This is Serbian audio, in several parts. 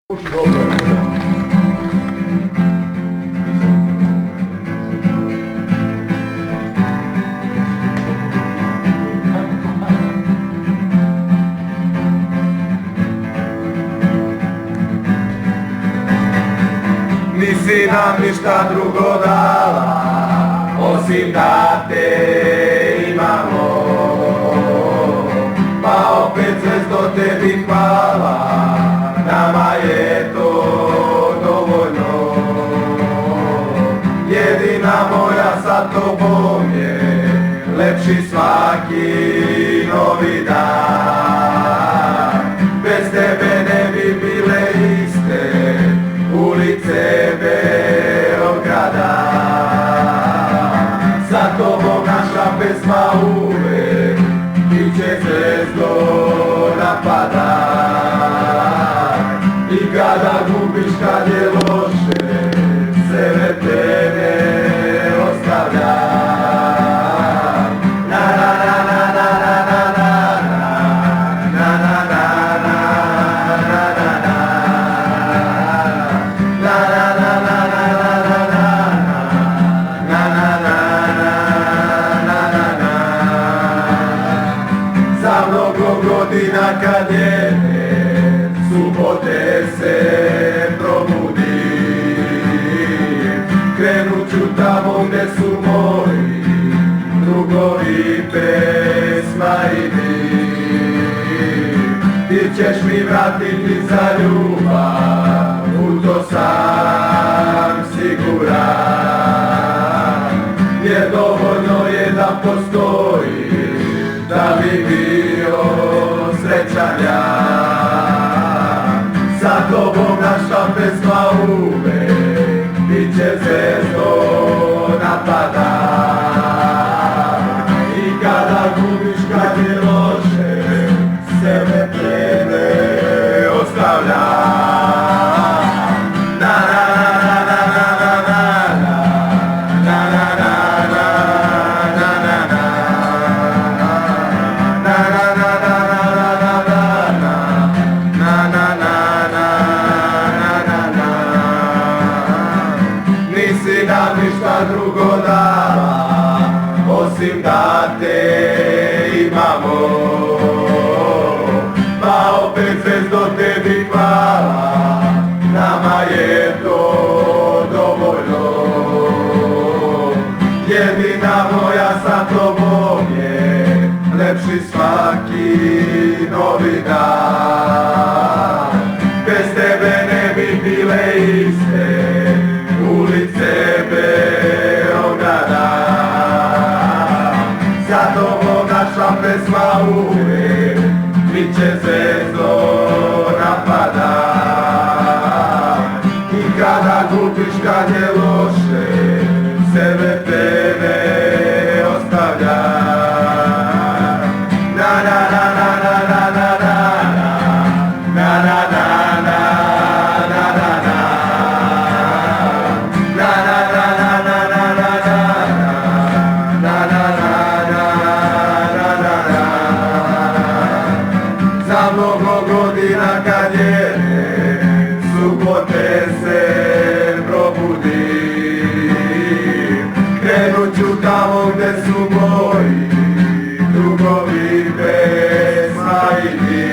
Nisi nam ništa drugo dala, osim da te imamo. Pa opet zvezdo tebi hvala, nama je to dovoljno. Jedina moja sa tobom je lepši svaki novi dan. Bez tebe ne bi bile iste ulice Beograda. Sa tobom naša pesma uvek biće zvezdo napada. I kada gubiš, kad je loše, sebe te ne ostavlja. Na na na na na na na na na na na na na na na. Za mnogo godina kad je subote se probudi, krenut ću tamo gde su moji drugovi, pesma i mi. Ti ćeš mi vratiti za ljubav, u to sam siguran. Jer dovoljno je da postoji, da bi bio srećan ja. Sa tobom naša pesma uvek biće zvezdo napada. I kada gubiš, kad je loše, sebe tebe ostavlja. Nisi nam ništa drugo dala, osim da te imamo. Pa opet zvezdo tebi hvala, nama je to dovoljno. Jedina moja sa tobom je lepši svaki novi dan. Bez tebe ne bi bile iste ulice Beograda. Za tobom naša pesma uvek biće zvezdo napada. I kada gubiš, kad je loše, sebe tebe ostavlja. Na na na na na na na na na na na na. Za mnogo godina kad je subote se probudi, krenut ću tamo gde su moji drugovi, pesma i mi.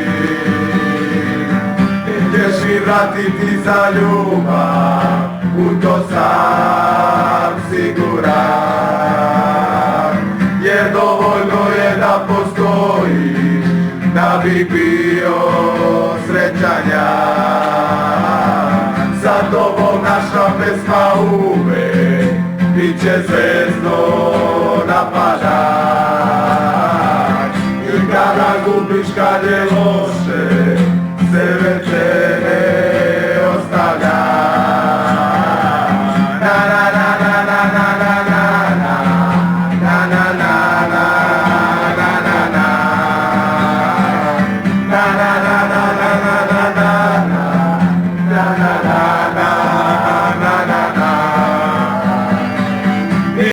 Ti ćeš mi vratiti za ljubav, u to sam siguran. Jer dovoljno je da postoji, da bi bio srećan ja. Sa tobom naša pesma uvek biće zvezdo napada. I kada gubiš, kad je loše,